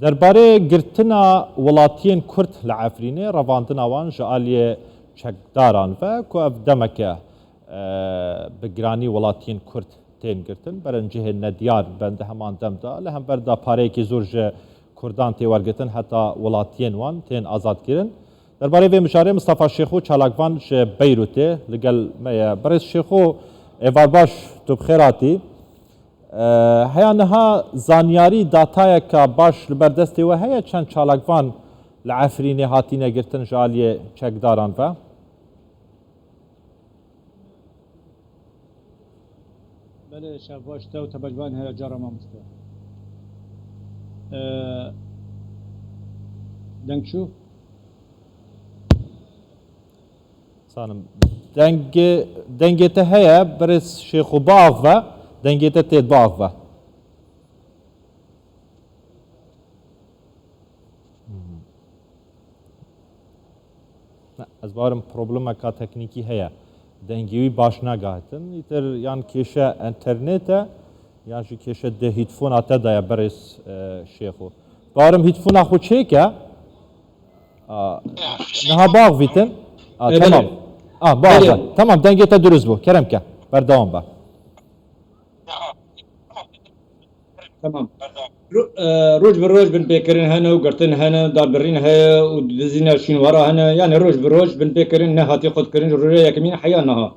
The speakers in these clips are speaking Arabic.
درباره گرتنا ولاتین کرد لعفرینه رواندنا وان جالیه چکداران و کو اف دمکه بگرانی ولاتین کرد تین گرتن برنجه ندیار بنده همان دم دا لهم بردا پاره کی زور جه کردان تی ورگتن حتی ولاتین وان تین آزاد کردن درباره وی مشاره مصطفی شیخو چالاکوان جه بیروته لگل میا برس شیخو ایوار باش تو بخیراتی هیا نها زانیاری داتای که باش لبردستی و هیا چند چالاکوان لعفرینه هاتینه گرتن جالیه چکداران و بله شباش تو تبجوان هیا جارا ما مسته دنگشو سانم دنگته هیا برس شیخو باغ و دنگته تید باغ و از بارم پروبلم که تکنیکی هیا دنگیوی باش نگاهتن ایتر یان کشه انترنته یان جی کشه ده هیتفون آتا دایا برس شیخو بارم هیتفون آخو چه که نها باغ ویتن تمام باغ تمام دنگته درست بو کرم که بردوام با تمام روج بروج بن بيكرين هنا وقرتن هنا دار برين هيا ودزينا شين ورا هنا يعني روج بروج بن بيكرين نهاتي قد كرين روريا كمين حيانها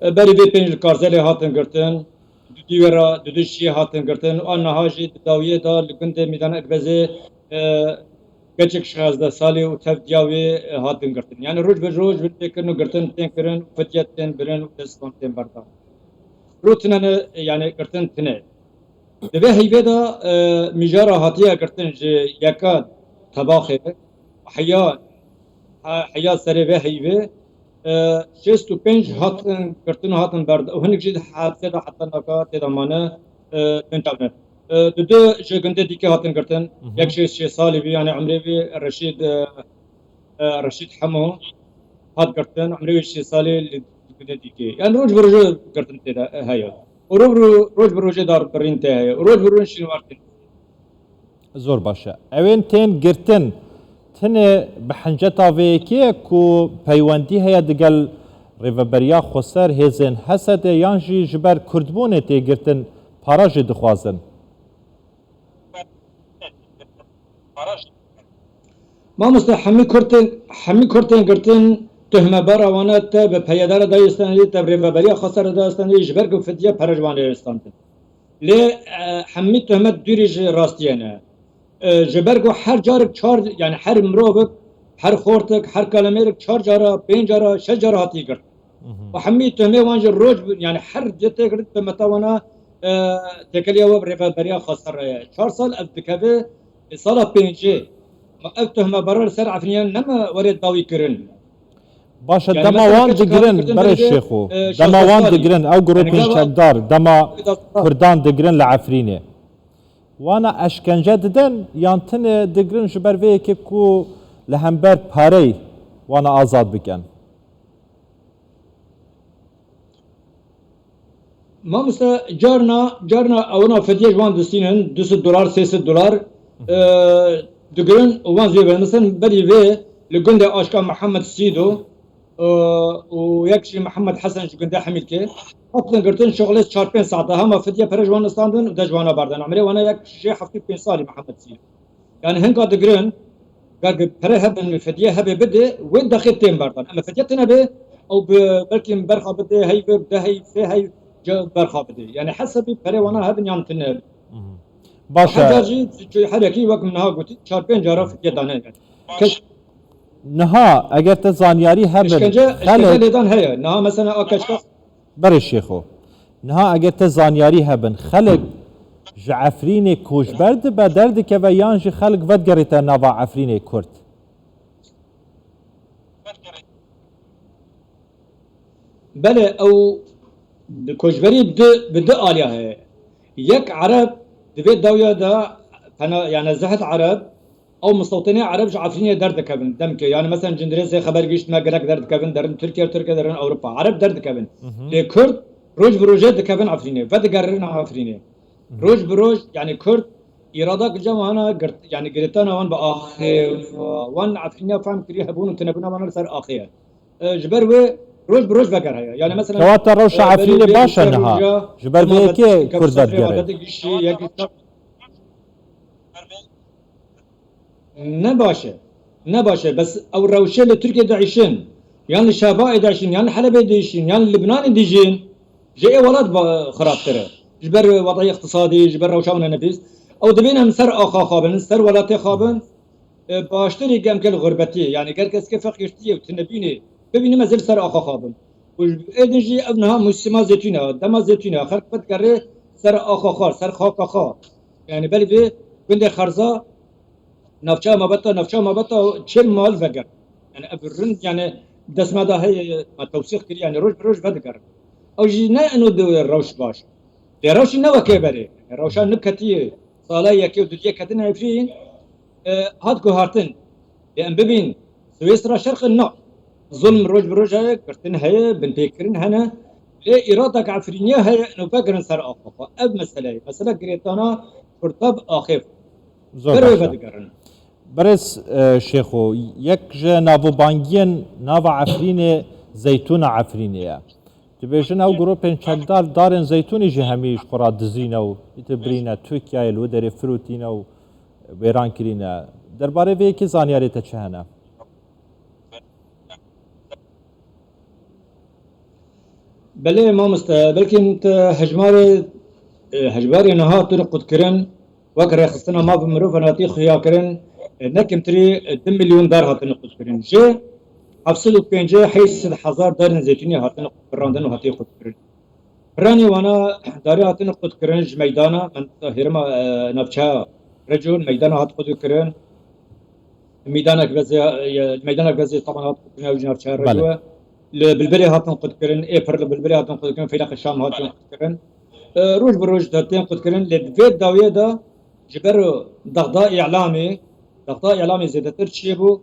بري بي بين الكارزالي هاتن قرتن دودي ورا دودشي هاتن قرتن وانا هاجي داويه دا لكنت ميدان اكبزي كچك شازده سالي وتف دياوي هاتن قرتن يعني روج بروج بن بيكرين وقرتن تين كرين وفتيات تين برين ودسكون تين بردا روتنا يعني قرتن تنه دبه هیوه دا میجارا هاتیه کرتن جه یکا طباخه حیا سره به هیوه شست و پنج هاتن کرتن هاتن برد و هنگ جد حادثه دا حتی نکا تیدا مانه تنتابنه دو جه گنده دیگه هاتن کرتن یک شش سالی بی یعنی عمره بی رشید حمو هات کرتن عمره بی 6 سالی گنده دیگه یعنی روز بروز کرتن تیدا هیا روز بروز دار برین ته روز بروز شنو وقتی زور باشه اوین تین گرتن تنه بحنجتا ویکی کو پیوندی هیا دگل ریوبریا خسر هزن حسد یانجی جبر کردبونه تی گرتن پاراج دخوازن ما مست حمی کورتن گرتن تهمه براوانه تا به پیادار دایستانی تا ریوبریا خسر دایستانی جبر کو فدیه پرجوان دایستانی لی حمی تهمه دوریج راستیانه جبرگو هر جارك چهار يعني هر مروبك هر خورتك هر كلاميرك 4 جارة 5 جارة 6 جارة هاتي قرت وحمي تهمي وانج الروج يعني هر جتة قرت تمتاونا تكليا وبريفا بريا خسر 4 سال ابتكابه صالة بينجي ما ابتهمه برر سر عفنيان نما ورد داوي كرن باشا يعني دما وان دقرن بري الشيخو دما وان دقرن او جروبين شكدار دما كردان دقرن لعفرينه وانا اشکنجه ددن یانتن دگرن جبر وی که کو لهمبر پاره وانا آزاد بکن ما مثلا جارنا اونا فدیه جوان دستینن $200 $300 دگرن وان زیبن مثلا بری وی لگنده آشکا محمد سیدو ويكشي محمد حسن شو كندا حميد كي اصلا قلت شغله 4 ساعه هم فديه برجوان استاندن ودجوانا باردن عمري وانا يك شي حفتي 5 سالي محمد سي يعني هن قاد جرين قال برهب الفديه هبه بده وين دخل تيم باردن اما فديتنا به او بلكي برخه بده هي بده هي في هي برخه بده يعني حسب بري وانا هبن يانتن باشا حاجه حركي وقت منها قلت 4 جاره فديه دانه يعني نها اگر تزانیاری هبن اشکنجه لیدان هیا نها مثلا آکشکا بر الشيخو نها اگر تزانیاری هبن خلق جعفرین کوشبرد با درد که و یانج خلق ودگریت نوا عفرین کرد بله او کوشبری بده آلیا هي یک عرب دبيت داوية دا أنا يعني زهد عرب او مستوطنين عرب عفرين درد كابن دمك يعني مثلا جندري زي خبر قشت ما قالك درد كابن درن تركيا درن اوروبا عرب درد كابن لكرد روج بروج كابن عفرين فد قررنا عفرين روج بروج يعني كرد إرادة جمعنا يعني قريتنا وان بآخر وان عفرينا فهم كريه هبون وتنبنا وانا لسر آخر جبر و روج بروج بقر هيا يعني مثلا كواتا روش عفرینه بلي باشه بسر نها روجا جبر ما به که بدك کردت بسفري ما گره بدك شيء يك نباشه نباشه بس او روشه لتركيا داعشين يعني الشباب داعشين يعني حلب داعشين يعني لبنان ديجين جاي ولد خراب ترى جبر وضعي اقتصادي جبر روشاونا نفيس او دبينا من سر اخا خابن سر ولا خابن باشتري قام كل غربتي يعني قال كس كيف فقيرتي وتنبيني ببيني ما زال سر اخا خابن وايدنجي ابنها مسلمه زيتونه دما زيتونه خلق بتقري سر اخا خار سر خاك خا يعني بل في كندي خرزه نفچا ما بتا چل مال وگر يعني ابرن يعني دست ما ده هي ما توثيق كري يعني روج بدقر او جي نه انه دو روش باش دي روش نه وكبري روشان نبكتي صالة يكي ودجيه كتنا عفرين هاد هارتن لان ببين سويسرا شرق النار ظلم روج بروج هاي كرتن هي بن بيكرن هنا ليه إرادك عفرينية هي انه بقرن سر اخفا اب مسألة قريتانا فرطب اخف زور بروي باشه بدقرن برس شیخو یک جه ناو بانگین ناو عفرین زیتون عفرینه تبیشن او گروپین چکدار دارن زیتونی جه همیش قرا دزینه و ایتبرینه ترکیه الو در فروتینه و ویران کرینه درباره وی که زانیاری تا چه هنه بله ما بلکه انت هجماري نها طرق قد كرن وكر خصنا ما بمروف ناتي خيا كرن نكم تري 2 مليون دار هاتن قد كرن جي حفصل بينجي حيث الحزار دار زيتوني هاتن قراندن وهاتي قد كرن راني وانا داري هاتن قد كرن ميدانا من هرما نفشا رجل ميدانا هات قد كرن ميدانك بزي طبعا هات قد كرن وجنا نفشا بله رجل بالبري هاتن قد كرن ايبر بالبري هاتن قد كرن فيلاق الشام هاتن قد كرن روج بروج داتين قد كرن لدفيت داوية دا جبر ضغطاء إعلامي زيادتر تشيبو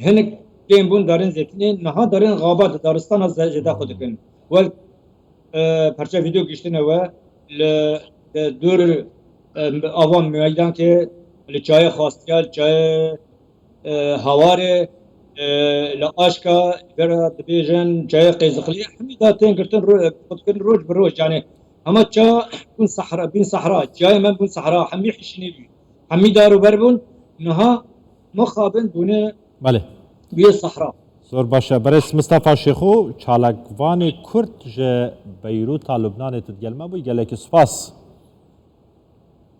هنك كين بون دارين زيتنين نها دارين غابات دارستان زيادة قد كرن وال پرچه ویدیو گشتنه و دور آوان میدان که لچای خواستگل چای هواره لاشکا برا دبیجن چای قیزقلی همی داتین گرتن قد کن روج بروج يعني اما چا بون صحراء بين صحراء جاي من بون صحراء حمي حشني حمي دارو بربون نها مخابن بونه بله بيه الصحراء زور باشه برس مصطفى شیخو چالکوان کرد جه بیروت لبنان تدگلمه بو گلک سپاس